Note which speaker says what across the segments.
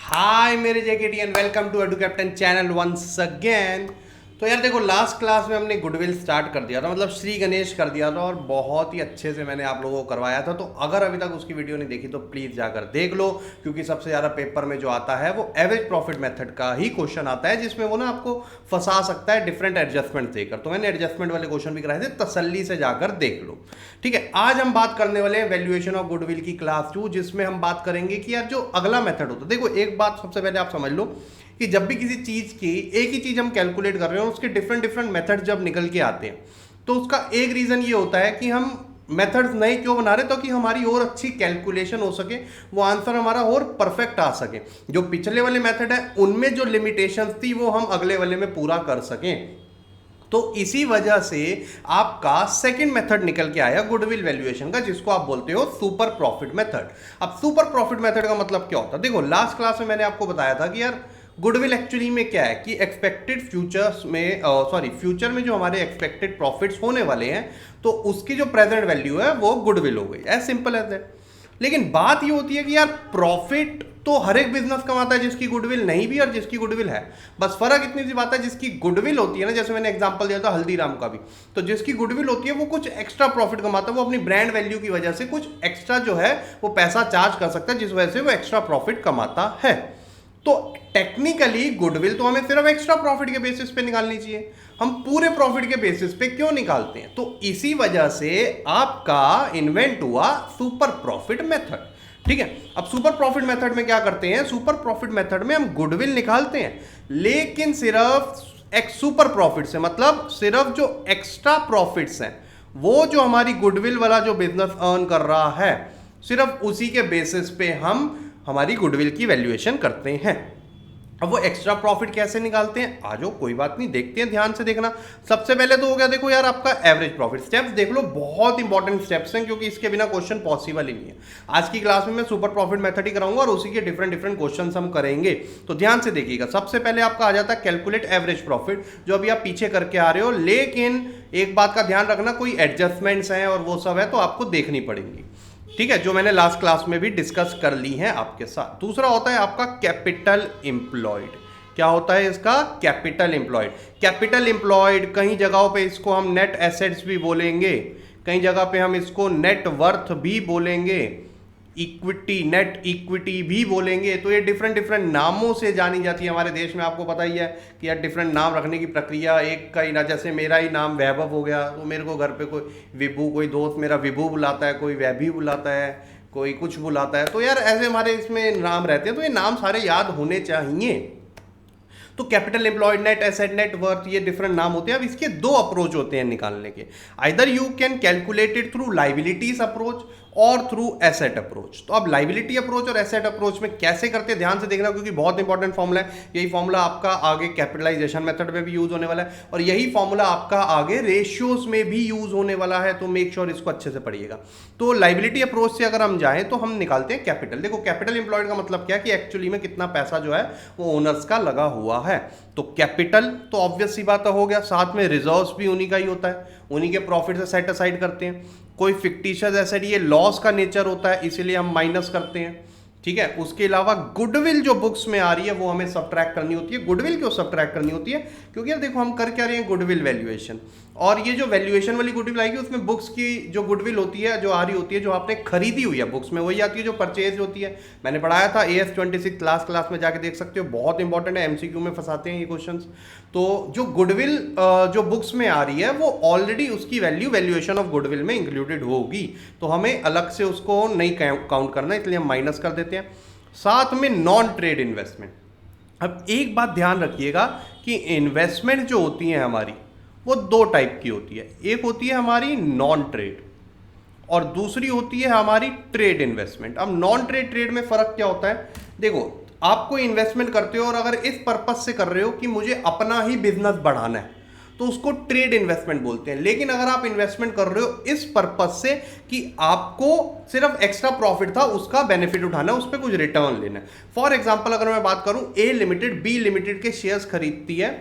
Speaker 1: हाय मेरे JKT and welcome to Edu Captain channel once again. तो यार देखो, लास्ट क्लास में हमने गुडविल स्टार्ट कर दिया था, मतलब श्री गणेश कर दिया था और बहुत ही अच्छे से मैंने आप लोगों को करवाया था। तो अगर अभी तक उसकी वीडियो नहीं देखी तो प्लीज़ जाकर देख लो, क्योंकि सबसे ज़्यादा पेपर में जो आता है वो एवरेज प्रॉफिट मेथड का ही क्वेश्चन आता है, जिसमें वो ना आपको फंसा सकता है डिफरेंट एडजस्टमेंट देकर। तो मैंने एडजस्टमेंट वाले क्वेश्चन भी कराए थे, तसल्ली से जाकर देख लो। ठीक है, आज हम बात करने वाले हैं वैल्यूएशन ऑफ गुडविल की क्लास 2, जिसमें हम बात करेंगे कि यार जो अगला मेथड होता है, देखो एक बात सबसे पहले आप समझ लो कि जब भी किसी चीज की एक ही चीज हम कैलकुलेट कर रहे हो, उसके डिफरेंट डिफरेंट मेथड जब निकल के आते हैं, तो उसका एक रीजन ये होता है कि हम मेथड्स नए क्यों बना रहे, तो कि हमारी और अच्छी कैलकुलेशन हो सके, वो आंसर हमारा और परफेक्ट आ सके। जो पिछले वाले मेथड है उनमें जो लिमिटेशंस थी वो हम अगले वाले में पूरा कर सकें। तो इसी वजह से आपका सेकंड मेथड निकल के आया गुडविल वैल्यूएशन का, जिसको आप बोलते हो सुपर प्रॉफिट मेथड। अब सुपर प्रॉफिट मेथड का मतलब क्या होता है? देखो लास्ट क्लास में मैंने आपको बताया था कि यार गुडविल एक्चुअली में क्या है कि एक्सपेक्टेड फ्यूचर्स में फ्यूचर में जो हमारे एक्सपेक्टेड प्रॉफिट्स होने वाले हैं, तो उसकी जो प्रेजेंट वैल्यू है वो गुडविल हो गई, एज सिंपल एज दैट। लेकिन बात ये होती है कि यार प्रॉफिट तो हर एक बिजनेस कमाता है जिसकी गुडविल नहीं भी और जिसकी गुडविल है। बस फर्क इतनी सी बात है, जिसकी गुडविल होती है ना, जैसे मैंने एग्जांपल दिया था हल्दीराम का भी, तो जिसकी गुडविल होती है वो कुछ एक्स्ट्रा प्रॉफिट कमाता है, वो अपनी ब्रांड वैल्यू की वजह से कुछ एक्स्ट्रा जो है वो पैसा चार्ज कर सकता है, जिस वजह से वो एक्स्ट्रा प्रॉफिट कमाता है। तो टेक्निकली गुडविल तो हमें सिर्फ एक्स्ट्रा प्रॉफिट के बेसिस पे निकालनी चाहिए, हम पूरे प्रॉफिट के बेसिस पे क्यों निकालते हैं? तो इसी वजह से आपका इन्वेंट हुआ सुपर प्रॉफिट मेथड। ठीक है, अब सुपर प्रॉफिट मेथड में क्या करते हैं? सुपर प्रॉफिट मेथड में हम गुडविल निकालते हैं, लेकिन सिर्फ एक सुपर प्रॉफिट से, मतलब सिर्फ जो एक्स्ट्रा प्रॉफिट्स हैं वो जो हमारी गुडविल वाला जो बिजनेस अर्न कर रहा है, सिर्फ उसी के बेसिस पे हम हमारी गुडविल की वैल्यूएशन करते हैं। अब वो एक्स्ट्रा प्रॉफिट कैसे निकालते हैं, आ जाओ कोई बात नहीं, देखते हैं, ध्यान से देखना। सबसे पहले तो हो गया, देखो यार आपका एवरेज प्रॉफिट। स्टेप्स देख लो, बहुत इंपॉर्टेंट स्टेप्स हैं, क्योंकि इसके बिना क्वेश्चन पॉसिबल ही नहीं है। आज की क्लास में मैं सुपर प्रॉफिट मेथड ही कराऊंगा और उसी के डिफरेंट डिफरेंट क्वेश्चन हम करेंगे, तो ध्यान से देखिएगा। सबसे पहले आपका आ जाता है कैलकुलेट एवरेज प्रॉफिट, जो अभी आप पीछे करके आ रहे हो, लेकिन एक बात का ध्यान रखना, कोई एडजस्टमेंट्स हैं और वो सब है तो आपको देखनी पड़ेंगी। ठीक है, जो मैंने लास्ट क्लास में भी डिस्कस कर ली हैं आपके साथ। दूसरा होता है आपका कैपिटल एम्प्लॉयड। क्या होता है इसका? Capital employed. कैपिटल एम्प्लॉयड कई जगहों पे इसको हम नेट एसेट्स भी बोलेंगे, कई जगह पे हम इसको नेट वर्थ भी बोलेंगे, इक्विटी, नेट इक्विटी भी बोलेंगे। तो ये डिफरेंट डिफरेंट नामों से जानी जाती है हमारे देश में। आपको पता ही है कि यार डिफरेंट नाम रखने की प्रक्रिया एक का ही ना, जैसे मेरा ही नाम वैभव हो गया, तो मेरे को घर पे कोई विभू, कोई दोस्त मेरा विभू बुलाता है, कोई वैभी बुलाता है, कोई कुछ बुलाता है। तो यार ऐसे हमारे इसमें नाम रहते हैं, तो ये नाम सारे याद होने चाहिए। तो capital employed, net asset, net worth, ये डिफरेंट नाम होते हैं। अब इसके दो अप्रोच होते हैं निकालने के। Either you can calculate it through liabilities approach और थ्रू एसेट अप्रोच। तो अब लाइबिलिटी अप्रोच और एसेट अप्रोच में कैसे करते हैं, ध्यान से देखना, क्योंकि बहुत इंपॉर्टेंट फॉर्मूला है। यही फॉर्मूला आपका आगे कैपिटलाइजेशन मेथड में भी यूज होने वाला है, और यही फॉर्मूला आपका आगे रेशियोज में भी यूज होने वाला है। तो मेक श्योर इसको अच्छे से पढ़िएगा। तो लाइबिलिटी अप्रोच से अगर हम जाएं तो हम निकालते हैं कैपिटल। देखो कैपिटल एम्प्लॉयड का मतलब क्या है कि एक्चुअली में कितना पैसा जो है वो ओनर्स का लगा हुआ है। तो कैपिटल तो ऑब्वियस सी बात हो गया, साथ में रिजर्व्स भी उन्हीं का ही होता है, उन्हीं के प्रॉफिट से सेट असाइड करते हैं। कोई फिक्टिशियस एसेट, ये लॉस का नेचर होता है, इसीलिए हम माइनस करते हैं। ठीक है, उसके अलावा गुडविल जो बुक्स में आ रही है वो हमें सब्ट्रैक्ट करनी होती है। गुडविल क्यों सब्ट्रैक्ट करनी होती है? क्योंकि यार देखो हम कर क्या रहे हैं, गुडविल वैल्यूएशन, और ये जो वैल्यूएशन वाली गुडविल आएगी उसमें बुक्स की जो गुडविल होती है, जो आ रही होती है, जो आपने खरीदी हुई है बुक्स में, वही आती है जो परचेज होती है। मैंने पढ़ाया था AS26 लास्ट क्लास में, जाके देख सकते हो, बहुत इंपॉर्टेंट है, MCQ में फंसाते हैं ये क्वेश्चन। तो जो गुडविल जो बुक्स में आ रही है वो ऑलरेडी उसकी वैल्यू वैल्यूएशन ऑफ गुडविल में इंक्लूडेड होगी, तो हमें अलग से उसको नहीं काउंट करना, इसलिए हम माइनस कर देते हैं। साथ में नॉन ट्रेड इन्वेस्टमेंट। अब एक बात ध्यान रखिएगा कि इन्वेस्टमेंट जो होती है हमारी वो दो टाइप की होती है। एक होती है हमारी नॉन ट्रेड और दूसरी होती है हमारी ट्रेड इन्वेस्टमेंट। अब नॉन ट्रेड ट्रेड में फर्क क्या होता है? देखो आप कोई इन्वेस्टमेंट करते हो और अगर इस पर्पज से कर रहे हो कि मुझे अपना ही बिजनेस बढ़ाना है, तो उसको ट्रेड इन्वेस्टमेंट बोलते हैं। लेकिन अगर आप इन्वेस्टमेंट कर रहे हो इस पर्पज से कि आपको सिर्फ एक्स्ट्रा प्रॉफिट था उसका बेनिफिट उठाना है, उस पर कुछ रिटर्न लेना है। फॉर एग्जांपल अगर मैं बात करूं, ए लिमिटेड बी लिमिटेड के शेयर्स खरीदती है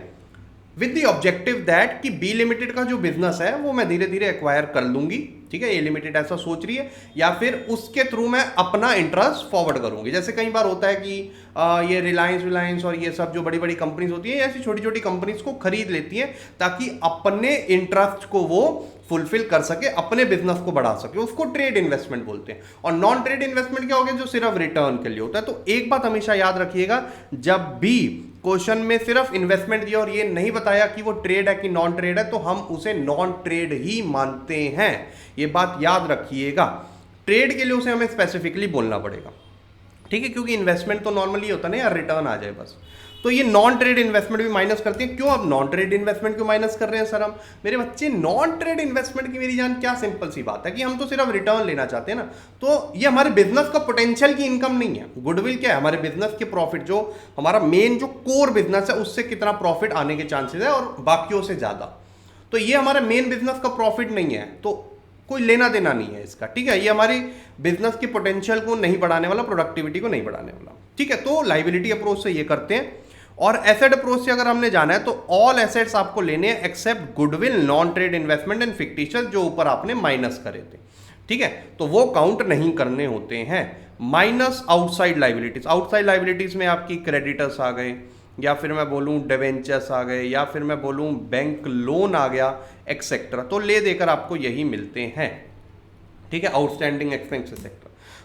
Speaker 1: विद द ऑब्जेक्टिव दैट कि बी लिमिटेड का जो बिजनेस है वो मैं धीरे धीरे एक्वायर कर लूंगी। ठीक है, ये लिमिटेड ऐसा सोच रही है, या फिर उसके थ्रू मैं अपना इंटरेस्ट फॉरवर्ड करूंगी। जैसे कई बार होता है कि ये रिलायंस और ये सब जो बड़ी बड़ी कंपनीज होती है, ऐसी छोटी छोटी कंपनीज को खरीद लेती है ताकि अपने इंटरेस्ट को वो फुलफिल कर सके, अपने बिजनेस को बढ़ा सके, उसको ट्रेड इन्वेस्टमेंट बोलते हैं। और नॉन ट्रेड इन्वेस्टमेंट क्या हो गया, जो सिर्फ रिटर्न के लिए होता है। तो एक बात हमेशा याद रखिएगा, जब भी क्वेश्चन में सिर्फ इन्वेस्टमेंट दिया और ये नहीं बताया कि वो ट्रेड है कि नॉन ट्रेड है, तो हम उसे नॉन ट्रेड ही मानते हैं। ये बात याद रखिएगा, ट्रेड के लिए उसे हमें स्पेसिफिकली बोलना पड़ेगा, ठीक है, क्योंकि इन्वेस्टमेंट तो नॉर्मली होता है ना यार, रिटर्न आ जाए बस। तो ये नॉन ट्रेड इन्वेस्टमेंट भी माइनस करते हैं। क्यों अब नॉन ट्रेड इन्वेस्टमेंट क्यों माइनस कर रहे हैं सर हम? मेरे बच्चे, नॉन ट्रेड इन्वेस्टमेंट की मेरी जान क्या सिंपल सी बात है कि हम तो सिर्फ रिटर्न लेना चाहते हैं ना। तो ये हमारे बिजनेस का पोटेंशियल की इनकम नहीं है। गुडविल क्या है? हमारे बिजनेस के प्रॉफिट, जो हमारा मेन जो कोर बिजनेस है उससे कितना प्रॉफिट आने के चांसेस है और बाकियों से ज्यादा। तो ये हमारा मेन बिजनेस का प्रॉफिट नहीं है, तो कोई लेना देना नहीं है इसका, ठीक है। ये हमारी बिजनेस की पोटेंशियल को नहीं बढ़ाने वाला, प्रोडक्टिविटी को नहीं बढ़ाने वाला, ठीक है। तो लाइबिलिटी अप्रोच से ये करते हैं। और एसेट अप्रोच से अगर हमने जाना है तो ऑल एसेट्स आपको लेने हैं except goodwill, non trade investment and fictitious, जो ऊपर आपने माइनस करे थे, ठीक है। तो वो काउंट नहीं करने होते हैं। Minus outside liabilities, outside liabilities में आपकी क्रेडिटर्स आ गए, या फिर मैं बोलूं डिवेंचर्स आ गए, या फिर मैं बोलूं बैंक लोन आ गया, एक्सेट्रा। तो ले देकर आपको यही मिलते हैं, ठीक है, आउटस्टैंडिंग एक्सपेंसेस सेक्टर।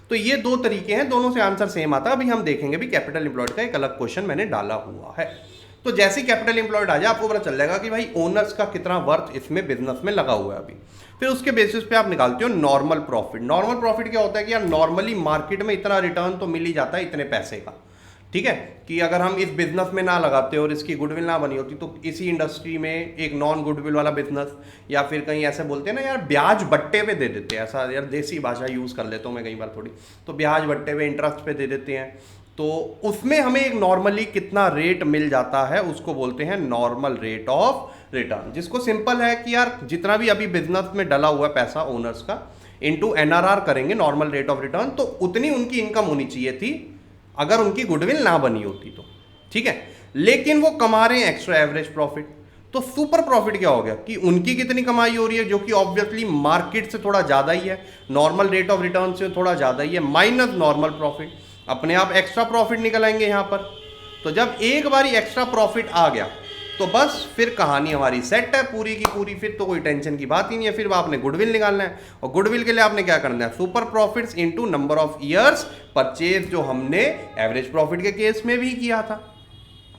Speaker 1: तो ये दो तरीके हैं, दोनों से आंसर सेम आता है। अभी हम देखेंगे भी कैपिटल एम्प्लॉयड का एक अलग क्वेश्चन मैंने डाला हुआ है। तो जैसे ही कैपिटल एम्प्लॉयड आ जाए आपको पता चल जाएगा कि भाई ओनर्स का कितना वर्थ इसमें बिजनेस में लगा हुआ है अभी। फिर उसके बेसिस पे आप निकालते हो नॉर्मल प्रॉफिट। नॉर्मल प्रॉफिट क्या होता है कि यार नॉर्मली मार्केट में इतना रिटर्न तो मिल ही जाता है इतने पैसे का, ठीक है, कि अगर हम इस बिजनेस में ना लगाते और इसकी गुडविल ना बनी होती तो इसी इंडस्ट्री में एक नॉन गुडविल वाला बिजनेस, या फिर कहीं ऐसे बोलते हैं ना यार ब्याज बट्टे पे दे देते हैं, ऐसा यार देसी भाषा यूज़ कर लेता हूँ मैं कई बार थोड़ी, तो ब्याज बट्टे पे इंटरेस्ट पे दे देते हैं, तो उसमें हमें एक नॉर्मली कितना रेट मिल जाता है उसको बोलते हैं नॉर्मल रेट ऑफ रिटर्न, जिसको सिंपल है कि यार जितना भी अभी बिजनेस में डला हुआ पैसा ओनर्स का इंटू NRR करेंगे, नॉर्मल रेट ऑफ रिटर्न, तो उतनी उनकी इनकम होनी चाहिए थी अगर उनकी गुडविल ना बनी होती तो, ठीक है। लेकिन वो कमा रहे हैं एक्स्ट्रा एवरेज प्रॉफिट, तो सुपर प्रॉफिट क्या हो गया कि उनकी कितनी कमाई हो रही है, जो कि ऑब्वियसली मार्केट से थोड़ा ज़्यादा ही है, नॉर्मल रेट ऑफ रिटर्न से थोड़ा ज़्यादा ही है, माइनस नॉर्मल प्रॉफिट, अपने आप एक्स्ट्रा प्रॉफिट निकल आएंगे यहाँ पर। तो जब एक बारी एक्स्ट्रा प्रॉफिट आ गया तो बस फिर कहानी हमारी सेट है पूरी की पूरी, फिर तो कोई टेंशन की बात ही नहीं है। फिर आपने गुडविल निकालना है, और गुडविल के लिए आपने क्या करना है, super profits into number of years purchase, जो हमने एवरेज प्रॉफिट के केस में भी किया था,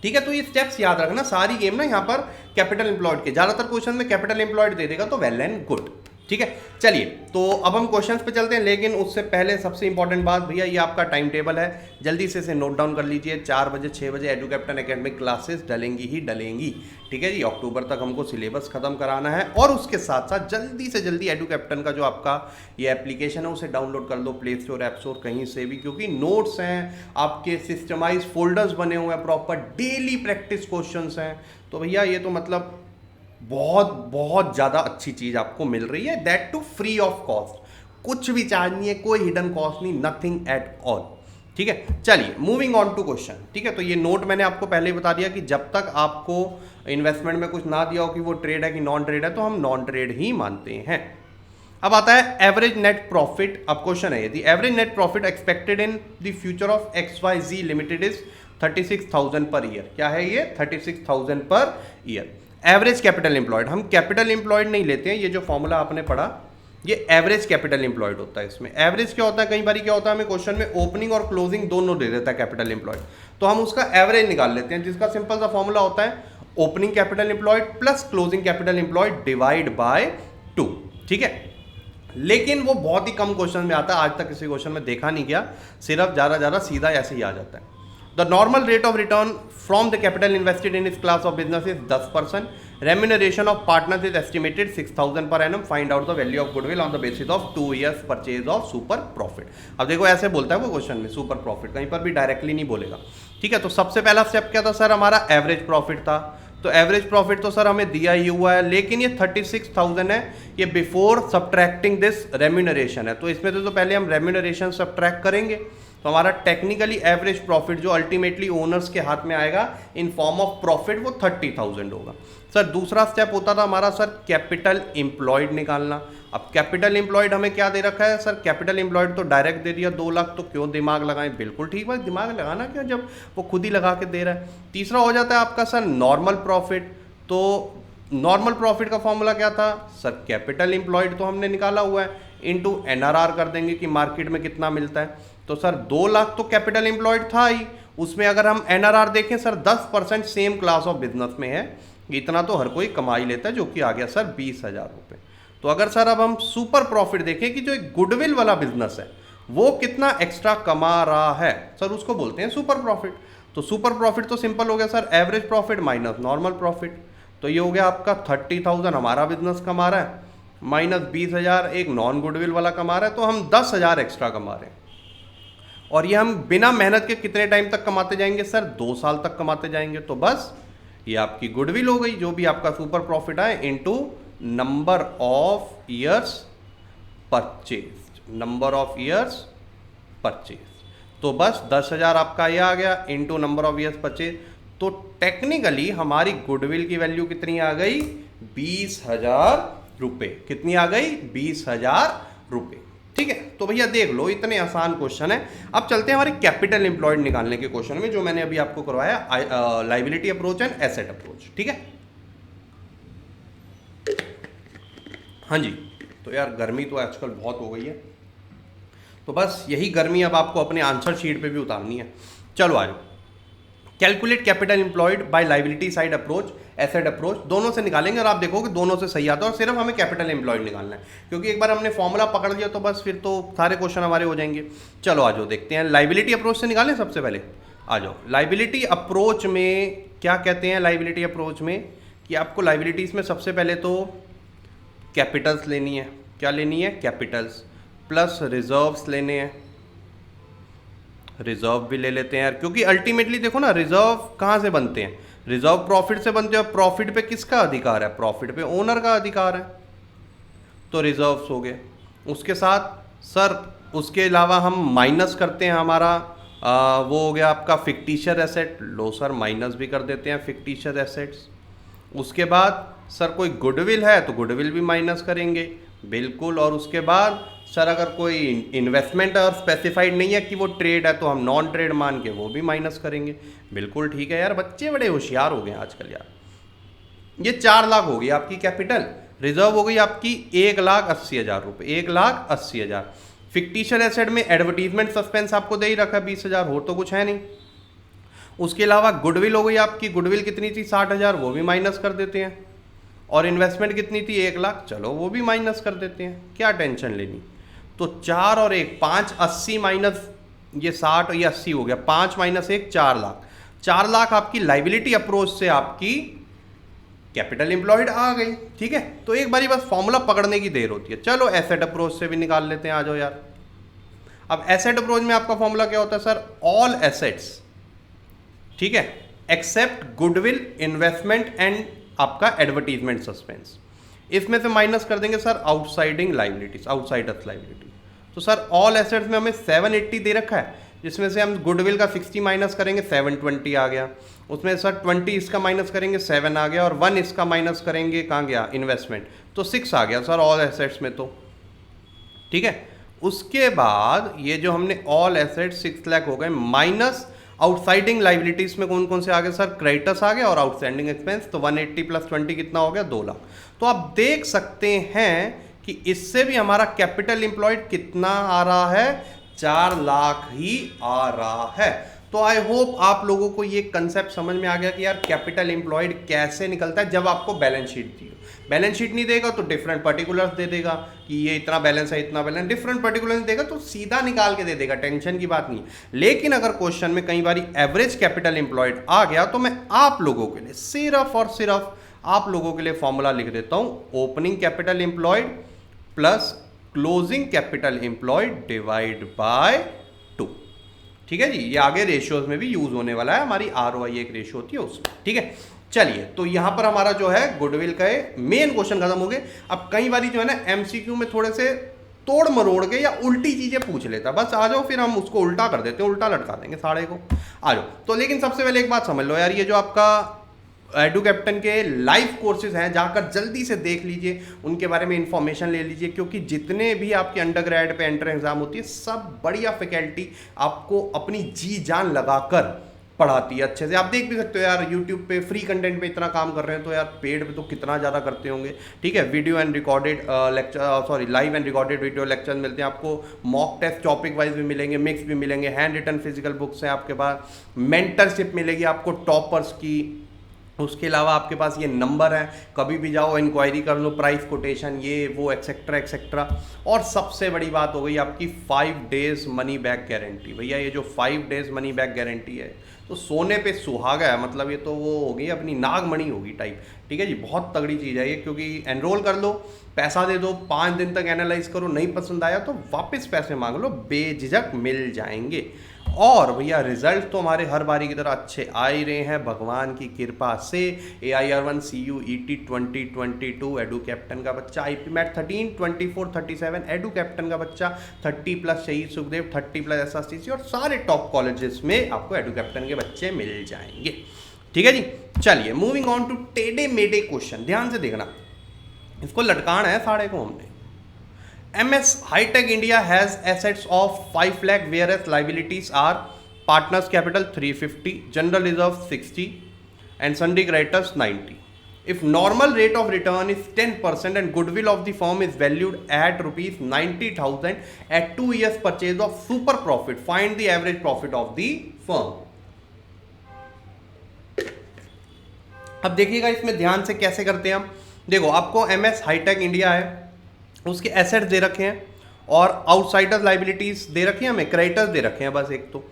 Speaker 1: ठीक है। तो ये स्टेप्स याद रखना, सारी गेम ना यहाँ पर कैपिटल एम्प्लॉयड के, ज्यादातर क्वेश्चन में कैपिटल एम्प्लॉयड दे देगा तो वेल एंड गुड, ठीक है। चलिए तो अब हम क्वेश्चंस पे चलते हैं, लेकिन उससे पहले सबसे इंपॉर्टेंट बात भैया, ये आपका टाइम टेबल है, जल्दी से इसे नोट डाउन कर लीजिए। 4 बजे 6 बजे एडुकैप्टन एकेडमिक क्लासेस डलेंगी ही डलेंगी, ठीक है जी। अक्टूबर तक हमको सिलेबस खत्म कराना है, और उसके साथ साथ जल्दी से जल्दी एडुकैप्टन का जो आपका ये एप्लीकेशन है उसे डाउनलोड कर लो, प्ले स्टोर, ऐप स्टोर, कहीं से भी, क्योंकि नोट्स हैं आपके, सिस्टमाइज फोल्डर्स बने हुए हैं, प्रॉपर डेली प्रैक्टिस क्वेश्चंस हैं। तो भैया ये तो मतलब बहुत बहुत ज़्यादा अच्छी चीज़ आपको मिल रही है, that to free of cost, कुछ भी चार्ज नहीं है, कोई हिडन कॉस्ट नहीं, नथिंग एट ऑल, ठीक है। चलिए मूविंग ऑन टू क्वेश्चन, ठीक है। तो ये नोट मैंने आपको पहले ही बता दिया कि जब तक आपको इन्वेस्टमेंट में कुछ ना दिया हो कि वो ट्रेड है कि नॉन ट्रेड है, तो हम नॉन ट्रेड ही मानते हैं। अब आता है एवरेज नेट प्रॉफिट। अब क्वेश्चन है, यदि average net profit expected in the future of XYZ limited is 36,000 per year. क्या है ये? 36,000 per year. Average capital employed, हम कैपिटल एम्प्लॉयड नहीं लेते हैं, ये जो फॉर्मूला आपने पढ़ा ये एवरेज कैपिटल एम्प्लॉयड होता है। इसमें एवरेज क्या होता है, कई बार क्या होता है हमें क्वेश्चन में ओपनिंग और क्लोजिंग दोनों दे देता है कैपिटल एम्प्लॉयड, तो हम उसका एवरेज निकाल लेते हैं, जिसका सिंपल सा फॉर्मूला होता है opening capital employed plus closing capital employed divide by 2, ठीक है। लेकिन वो बहुत ही कम क्वेश्चन में आता है, आज तक किसी क्वेश्चन में देखा नहीं गया, सिर्फ ज़्यादा सीधा ऐसे ही आ जाता है। The normal rate of return from the capital invested in this class of business is 10%. Remuneration of partners is estimated 6,000 per annum. Find out the value of goodwill on the basis of 2 years purchase of super profit. अब देखो ऐसे बोलता है वो question में super profit, कहीं पर भी डायरेक्टली नहीं बोलेगा, ठीक है। तो सबसे पहला स्टेप क्या था सर, हमारा एवरेज प्रॉफिट था। तो एवरेज प्रॉफिट तो सर हमें दिया ही हुआ है, लेकिन ये 36,000 है, ये बिफोर सब्ट्रैक्टिंग दिस रेम्यूनरेशन है। तो इसमें तो पहले हम रेम्यूनरेशन सब्ट्रैक्ट करेंगे, तो हमारा टेक्निकली एवरेज प्रॉफिट जो अल्टीमेटली ओनर्स के हाथ में आएगा इन फॉर्म ऑफ प्रॉफिट वो 30,000 होगा। सर दूसरा स्टेप होता था हमारा सर कैपिटल एम्प्लॉयड निकालना। अब कैपिटल एम्प्लॉयड हमें क्या दे रखा है सर, कैपिटल एम्प्लॉयड तो डायरेक्ट दे दिया 2 लाख, तो क्यों दिमाग लगाएं, बिल्कुल ठीक बात, दिमाग लगाना क्यों जब वो खुद ही लगा के दे रहा है। तीसरा हो जाता है आपका सर नॉर्मल प्रॉफिट। तो नॉर्मल प्रॉफिट का फॉर्मूला क्या था सर, कैपिटल एम्प्लॉयड तो हमने निकाला हुआ है इनटू NRR कर देंगे कि मार्केट में कितना मिलता है। तो सर 2 लाख तो कैपिटल एम्प्लॉयड था ही, उसमें अगर हम NRR देखें sir 10% same class of business में है, इतना तो हर कोई कमा ही लेता है, जो कि आ गया सर 20,000 रुपये। तो अगर सर अब हम सुपर प्रॉफिट देखें कि जो एक गुडविल वाला बिजनेस है वो कितना एक्स्ट्रा कमा रहा है सर, उसको बोलते हैं सुपर प्रॉफिट। तो सुपर प्रॉफिट तो सिंपल हो गया sir average profit minus normal profit. तो ये हो गया आपका 30,000 हमारा बिजनेस कमा रहा है माइनस 20,000 एक नॉन गुडविल वाला कमा रहा है, तो हम 10,000 एक्स्ट्रा कमा रहे हैं। और ये हम बिना मेहनत के कितने टाइम तक कमाते जाएंगे सर, 2 साल तक कमाते जाएंगे। तो बस ये आपकी गुडविल हो गई, जो भी आपका सुपर प्रॉफिट आए into number of years purchase, number of years purchase. तो बस 10,000 आपका ये आ गया into number of years purchase. तो टेक्निकली हमारी गुडविल की वैल्यू कितनी आ गई, 20,000 रुपये। कितनी आ गई, 20,000 रुपये। ठीक है, तो भैया देख लो इतने आसान क्वेश्चन है। अब चलते हैं हमारे कैपिटल एम्प्लॉयड निकालने के क्वेश्चन में, जो मैंने अभी आपको करवाया liability approach and asset approach. ठीक है, हाँ जी। तो यार गर्मी तो आजकल बहुत हो गई है, तो बस यही गर्मी अब आपको अपने आंसर शीट पे भी उतारनी है। चलो आ जाओ, calculate capital employed by liability side approach asset approach, दोनों से निकालेंगे और आप देखोगे दोनों से सही आता है, और सिर्फ हमें कैपिटल एम्प्लॉयड निकालना है, क्योंकि एक बार हमने फॉर्मूला पकड़ लिया तो बस फिर तो सारे क्वेश्चन हमारे हो जाएंगे। चलो आ जाओ देखते हैं, लाइबिलिटी अप्रोच से निकालें सबसे पहले। आ जाओ, लाइबिलिटी अप्रोच में क्या कहते हैं, लाइबिलिटी अप्रोच में कि आपको लाइबिलिटीज़ में सबसे पहले तो कैपिटल्स लेनी है। क्या लेनी है, कैपिटल्स, प्लस रिजर्व्स लेने हैं। रिजर्व भी ले लेते हैं यार, क्योंकि अल्टीमेटली देखो ना रिजर्व कहाँ से बनते हैं, रिजर्व प्रॉफिट से बनते हैं, और प्रॉफिट पे किसका अधिकार है, प्रॉफिट पे ओनर का अधिकार है। तो रिजर्व्स हो गए। उसके साथ सर उसके अलावा हम माइनस करते हैं हमारा वो हो गया आपका फिक्टिशियर एसेट। लो सर माइनस भी कर देते हैं फिक्टिशियर एसेट्स। उसके बाद सर कोई गुडविल है तो गुडविल भी माइनस करेंगे, बिल्कुल। और उसके बाद सर अगर कोई इन्वेस्टमेंट और स्पेसिफाइड नहीं है कि वो ट्रेड है तो हम नॉन ट्रेड मान के वो भी माइनस करेंगे, बिल्कुल ठीक है यार। बच्चे बड़े होशियार हो गए आजकल यार। ये 4 लाख हो गई आपकी कैपिटल, रिजर्व हो गई आपकी 1,80,000 रुपये, 1,80,000। फिक्टिशियर एसेट में एडवर्टीजमेंट सस्पेंस आपको दे ही रखा है 20,000, हो तो कुछ है नहीं। उसके अलावा गुडविल हो गई आपकी, गुडविल कितनी थी 60,000, वो भी माइनस कर देते हैं। और इन्वेस्टमेंट कितनी थी 1 लाख, चलो वो भी माइनस कर देते हैं, क्या टेंशन लेनी। तो 4 और 1 5, 80 माइनस ये 60, ये 80 हो गया, 5 माइनस 1 4 लाख। 4 लाख आपकी लाइबिलिटी अप्रोच से आपकी कैपिटल एम्प्लॉयड आ गई। ठीक है, तो एक बारी बस फॉर्मूला पकड़ने की देर होती है। चलो एसेट अप्रोच से भी निकाल लेते हैं, आ जाओ यार। अब एसेट अप्रोच में आपका फॉर्मूला क्या होता है सर, ऑल एसेट्स, ठीक है, एक्सेप्ट गुडविल, इन्वेस्टमेंट एंड आपका एडवर्टीजमेंट सस्पेंस। इसमें से माइनस कर देंगे सर आउटसाइडिंग लाइबिलिटीज, आउटसाइडर्स लाइबिलिटी। तो सर ऑल एसेट्स में हमें 780 दे रखा है, जिसमें से हम गुडविल का 60 माइनस करेंगे 720 आ गया। उसमें सर 20 इसका माइनस करेंगे 7 आ गया, और 1 इसका माइनस करेंगे कहाँ गया, इन्वेस्टमेंट, तो 6 आ गया सर ऑल एसेट्स में। तो ठीक है, उसके बाद ये जो हमने ऑल एसेट 6 लाख हो गए, माइनस आउटसाइडिंग लाइबिलिटीज में कौन कौन से आ गए सर, क्रेडिटर्स आ गए और आउटस्टैंडिंग एक्सपेंस। तो 180 प्लस 20 कितना हो गया, 2 लाख। तो आप देख सकते हैं कि इससे भी हमारा कैपिटल एम्प्लॉयड कितना आ रहा है, 4 लाख ही आ रहा है। तो आई होप आप लोगों को ये कंसेप्ट समझ में आ गया कि यार कैपिटल एम्प्लॉयड कैसे निकलता है। जब आपको बैलेंस शीट दी हो, बैलेंस शीट नहीं देगा तो डिफरेंट पर्टिकुलर्स दे देगा कि ये इतना बैलेंस है, इतना बैलेंस, डिफरेंट पर्टिकुलर्स देगा तो सीधा निकाल के दे देगा, टेंशन की बात नहीं। लेकिन अगर क्वेश्चन में कई बार एवरेज कैपिटल एम्प्लॉयड आ गया तो मैं आप लोगों के लिए सिर्फ और सिर्फ आप लोगों के लिए फॉर्मूला लिख देता हूं, opening capital employed plus closing capital employed divide by 2। ठीक है जी, ये आगे रेशियोज में भी यूज होने वाला है, हमारी ROI एक रेशियो होती है उसमें। ठीक है, चलिए तो यहां पर हमारा जो है गुडविल का मेन क्वेश्चन खत्म हो गए। अब कई बार जो है ना MCQ में थोड़े से तोड़ मरोड़ के या उल्टी चीजें पूछ लेता, बस आ जाओ फिर हम उसको उल्टा कर देते हैं, उल्टा लटका देंगे साढ़े को, आ जाओ। तो लेकिन सबसे पहले एक बात समझ लो यार, ये जो आपका एडू कैप्टन के लाइव कोर्सेज हैं, जाकर जल्दी से देख लीजिए, उनके बारे में इंफॉर्मेशन ले लीजिए, क्योंकि जितने भी आपके under grade pay entrance exam होती है, सब बढ़िया फैकल्टी आपको अपनी जी जान लगाकर पढ़ाती है अच्छे से। आप देख भी सकते हो यार, यूट्यूब पे फ्री कंटेंट पे इतना काम कर रहे हैं, तो यार पेड पे तो कितना ज़्यादा करते होंगे, ठीक है। Video and recorded lecture, sorry live and recorded video lecture मिलते हैं आपको, मॉक टेस्ट टॉपिक वाइज भी मिलेंगे, मिक्स भी मिलेंगे, हैंड रिटन फिजिकल बुक्स हैं आपके पास, मेंटरशिप मिलेगी आपको टॉपर्स की। उसके अलावा आपके पास ये नंबर है, कभी भी जाओ इंक्वायरी कर लो, प्राइस कोटेशन ये वो एक्सेट्रा एक्सेट्रा। और सबसे बड़ी बात हो गई आपकी 5 डेज मनी बैक गारंटी। भैया ये जो 5 डेज मनी बैक गारंटी है, तो सोने पे सुहागा है, मतलब ये तो वो होगी अपनी नागमणि होगी टाइप, ठीक है जी। बहुत तगड़ी चीज़ है ये, क्योंकि एनरोल कर लो, पैसा दे दो, 5 दिन तक एनालाइज करो, नहीं पसंद आया तो वापस पैसे मांग लो, बेझिझक मिल जाएंगे। और भैया रिजल्ट तो हमारे हर बारी की तरह अच्छे आ ही रहे हैं भगवान की कृपा से। AIR1 CUET 2022 एडू कैप्टन का बच्चा, IP मैट 13 24 37 एडू कैप्टन का बच्चा, 30+ शहीद सुखदेव, 30+ SRCC, और सारे टॉप कॉलेजेस में आपको एडू कैप्टन के बच्चे मिल जाएंगे, ठीक है जी। चलिए मूविंग ऑन टू टेढ़े मेढ़े क्वेश्चन, ध्यान से देखना, इसको लटकाना है साढ़े को हमने। MS High-Tech India has assets of 5 lakh, whereas liabilities are partners capital 350, general reserve 60, and sundry creditors 90. If normal rate of return is 10% and goodwill of the firm is valued at rupees 90,000 at 2 years purchase of super profit, find the average profit of the firm. अब देखिएगा इसमें ध्यान से कैसे करते हैं हम। देखो आपको MS High-Tech India है, उसके एसेट्स दे रखे हैं और आउटसाइडर लाइबिलिटीज दे रखी हैं, हमें क्रेडिटर्स दे रखे हैं, बस एक तो।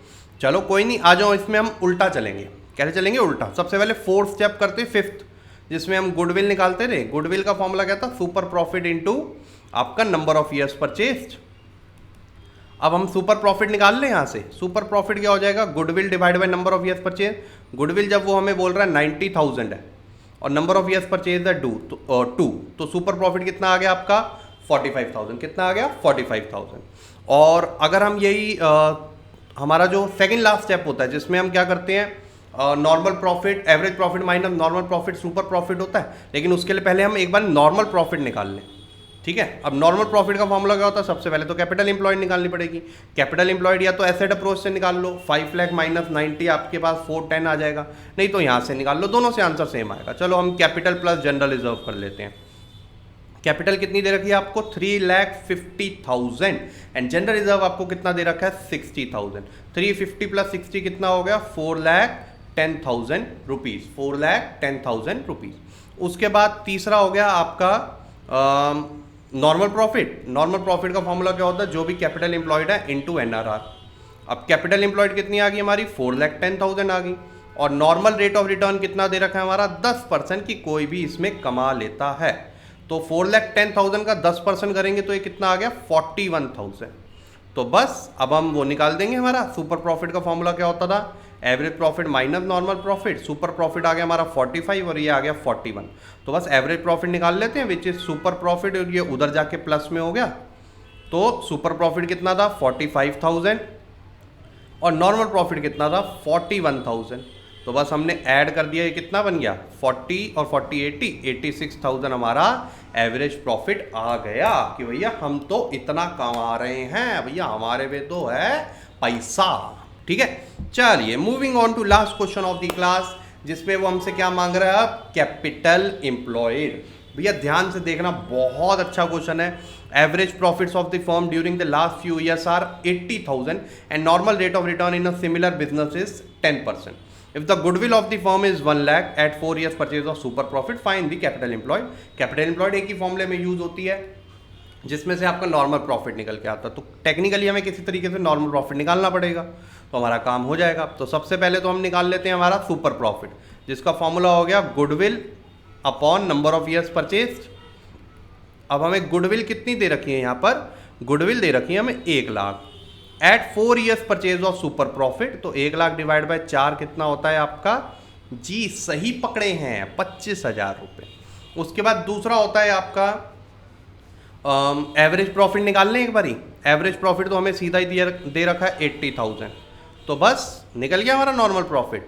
Speaker 1: चलो कोई नहीं, आ जाओ इसमें हम उल्टा चलेंगे। कैसे चलेंगे उल्टा? सबसे पहले 4th स्टेप करते, 5th, जिसमें हम गुडविल निकालते रहे। गुडविल का फॉर्मूला क्या था? सुपर प्रॉफिट इनटू आपका नंबर ऑफ ईयर्स परचेस्ड। अब हम सुपर प्रॉफिट निकाल लें यहाँ से। सुपर प्रॉफिट क्या हो जाएगा? Goodwill divide by number of years purchase. Goodwill जब वो हमें बोल रहा है 90,000 है और नंबर ऑफ ईयर्स परचेज है 2, तो सुपर प्रॉफिट कितना आ गया आपका? 45,000। कितना आ गया? 45,000। और अगर हम यही हमारा जो सेकंड लास्ट स्टेप होता है, जिसमें हम क्या करते हैं, normal profit, average profit minus normal profit, super profit होता है। लेकिन उसके लिए पहले हम एक बार नॉर्मल प्रॉफिट निकाल लें, ठीक है। अब नॉर्मल प्रॉफिट का फॉर्मूला क्या होता है? सबसे पहले तो कैपिटल एम्प्लॉयड निकालनी पड़ेगी। कैपिटल एम्प्लॉयड या तो एसेट अप्रोच से निकाल लो, 5 लाख माइनस 90 आपके पास 410 आ जाएगा, नहीं तो यहाँ से निकाल लो, दोनों से आंसर सेम आएगा। चलो हम कैपिटल प्लस जनरल रिजर्व कर लेते हैं। कैपिटल कितनी दे रखी है आपको? 3,50,000 एंड जनरल रिजर्व आपको कितना दे रखा है? 60,000। 350 प्लस 60 कितना हो गया? 4,10,000 रुपीज़। 4,10,000 रुपीज़। उसके बाद तीसरा हो गया आपका नॉर्मल प्रॉफिट। नॉर्मल प्रॉफिट का फॉर्मूला क्या होता है? जो भी कैपिटल एम्प्लॉयड है इनटू NRR। अब कैपिटल एम्प्लॉयड कितनी आ गई हमारी? 4,10,000 आ गई। और नॉर्मल रेट ऑफ रिटर्न कितना दे रखा है हमारा? 10% की कोई भी इसमें कमा लेता है। तो 4,10,000 का 10% करेंगे तो ये कितना आ गया? 41,000। तो बस अब हम वो निकाल देंगे। हमारा सुपर प्रॉफिट का फॉर्मूला क्या होता था? Average profit minus normal profit. Super profit आ गया हमारा 45 और ये आ गया 41। तो बस एवरेज प्रॉफिट निकाल लेते हैं, विच इज सुपर प्रॉफिट, और ये उधर जाके प्लस में हो गया। तो सुपर प्रॉफिट कितना था? 45,000 और नॉर्मल प्रॉफिट कितना था? 41,000। तो बस हमने ऐड कर दिया, ये कितना बन गया? 40 और 40 80, 86,000 हमारा एवरेज प्रॉफिट आ गया। कि भैया हम तो इतना कमा रहे हैं, भैया हमारे पे तो है पैसा, ठीक है। चलिए moving on to last question of the class, जिसमें वो हमसे क्या मांग रहा है? Capital employed. भैया ध्यान से देखना, बहुत अच्छा क्वेश्चन है। Average profits of the firm during the last few years are 80,000 and normal rate of return in a similar business is 10%. If the goodwill of the firm is 1 lakh at 4 years purchase of super profit, find the capital employed. Capital employed एक ही फॉर्मूले में use होती है, जिसमें से आपका normal profit निकल के आता है। तो टेक्निकली हमें किसी तरीके से नॉर्मल प्रॉफिट निकालना पड़ेगा, तो हमारा काम हो जाएगा। तो सबसे पहले तो हम निकाल लेते हैं हमारा सुपर प्रॉफिट, जिसका फॉर्मूला हो गया goodwill upon number of years purchase. अब हमें गुडविल कितनी दे रखी है? यहाँ पर गुडविल दे रखी है हमें 1 lakh at 4 years purchase of super profit. तो 1 लाख डिवाइड बाय 4 कितना होता है आपका? जी सही पकड़े हैं, 25,000 रुपये। उसके बाद दूसरा होता है आपका एवरेज प्रॉफिट निकाल लें एक बारी। एवरेज प्रॉफिट तो हमें सीधा ही दे रखा है 80,000, तो बस निकल गया हमारा नॉर्मल प्रॉफिट।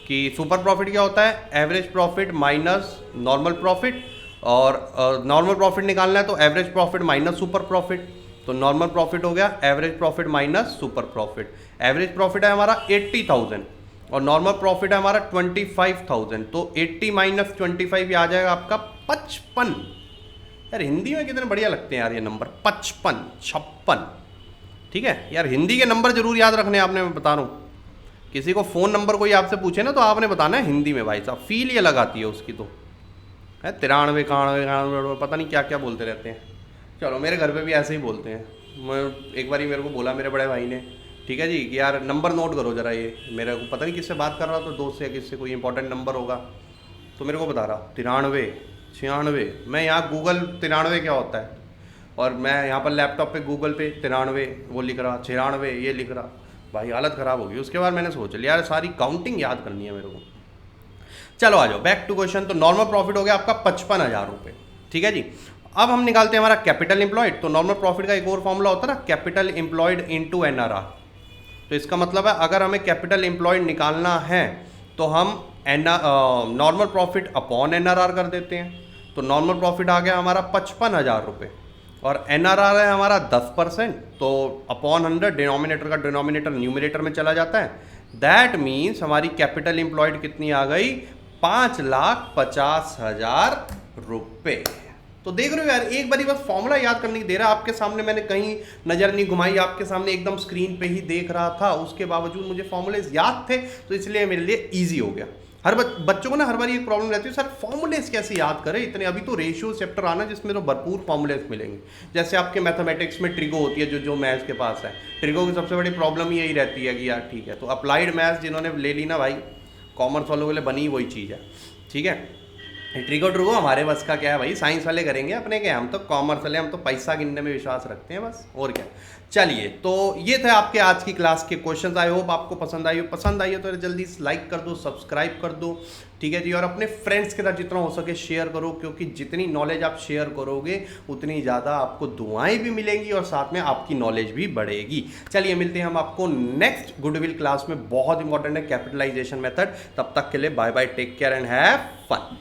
Speaker 1: कि सुपर प्रॉफिट क्या होता है, average profit minus normal profit, और नॉर्मल प्रॉफिट निकालना है तो average profit minus super profit, तो नॉर्मल प्रॉफिट हो गया average profit minus super profit. Average profit है हमारा 80,000 और नॉर्मल प्रॉफिट है हमारा 25,000, तो 80 माइनस 25 ये आ जाएगा आपका 55। यार हिंदी में कितने बढ़िया लगते हैं यार ये नंबर, 55, 56। ठीक है यार, हिंदी के नंबर जरूर याद रखने आपने, मैं बता रहा हूँ। किसी को फ़ोन नंबर कोई आपसे पूछे ना तो आपने बताना है हिंदी में भाई साहब, फील ये लगाती है उसकी तो है। 93, 91, पता नहीं क्या क्या बोलते रहते हैं। चलो मेरे घर पे भी ऐसे ही बोलते हैं। मैं एक बार ही मेरे को बोला मेरे बड़े भाई ने, ठीक है जी, कि यार नंबर नोट करो ज़रा, ये मेरे को पता नहीं किससे बात कर रहा था, दोस्त से या किससे, कोई इंपॉर्टेंट नंबर होगा तो मेरे को बता रहा 93, 96। मैं यहाँ गूगल 93 क्या होता है, और मैं यहाँ पर लैपटॉप पे गूगल पे 93 वो लिख रहा, 96 ये लिख रहा। भाई हालत ख़राब होगी। उसके बाद मैंने सोच लिया यार सारी काउंटिंग याद करनी है मेरे को। चलो आ जाओ बैक टू क्वेश्चन। तो नॉर्मल प्रॉफिट हो गया आपका 55,000 रुपये, ठीक है जी। अब हम निकालते हैं हमारा कैपिटल एम्प्लॉयड। तो नॉर्मल प्रॉफिट का एक और फॉर्मूला होता है ना, कैपिटल एम्प्लॉयड इनटू एनआरआर। तो इसका मतलब है अगर हमें कैपिटल एम्प्लॉयड निकालना है तो हम नॉर्मल प्रॉफिट अपॉन एनआरआर कर देते हैं। तो नॉर्मल प्रॉफिट आ गया हमारा 55,000 रुपये और एनआरआर है हमारा 10%, तो अपॉन 100 डिनोमिनेटर का डिनोमिनेटर न्यूमिनेटर में चला जाता है। दैट मीन्स हमारी कैपिटल एम्प्लॉयड कितनी आ गई, 5,50,000 रुपये। तो देख रहे हो यार, एक बारी बस फॉर्मूला याद करने की दे रहा, आपके सामने मैंने कहीं नज़र नहीं घुमाई, आपके सामने एकदम स्क्रीन पे ही देख रहा था, उसके बावजूद मुझे फॉर्मूले याद थे, तो इसलिए मेरे लिए ईजी हो गया। हर बच्चों को ना हर बार एक प्रॉब्लम रहती है, सर फॉर्मूलेस कैसे याद करें इतने। अभी तो रेशियो चैप्टर आना जिसमें तो भरपूर फॉर्मूलेस मिलेंगे। जैसे आपके मैथमेटिक्स में ट्रिगो होती है, जो मैथ्स के पास है, ट्रिगो की सबसे बड़ी प्रॉब्लम यही रहती है कि यार ठीक है, तो अप्लाइड मैथ्स जिन्होंने ले ली ना भाई, कॉमर्स वालों के लिए बनी वही चीज़ है, ठीक है। ट्रिगो हमारे बस का क्या है भाई, साइंस वाले करेंगे अपने क्या, हम तो कॉमर्स वाले, हम तो पैसा गिनने में विश्वास रखते हैं बस, और क्या। चलिए तो ये थे आपके आज की क्लास के क्वेश्चंस। आई होप आपको पसंद आई हो तो जल्दी से लाइक कर दो, सब्सक्राइब कर दो, ठीक है जी। और अपने फ्रेंड्स के साथ जितना हो सके शेयर करो, क्योंकि जितनी नॉलेज आप शेयर करोगे उतनी ज़्यादा आपको दुआएं भी मिलेंगी और साथ में आपकी नॉलेज भी बढ़ेगी। चलिए मिलते हैं हम आपको नेक्स्ट गुडविल क्लास में, बहुत इंपॉर्टेंट है कैपिटलाइजेशन मेथड। तब तक के लिए bye bye, take care and have fun.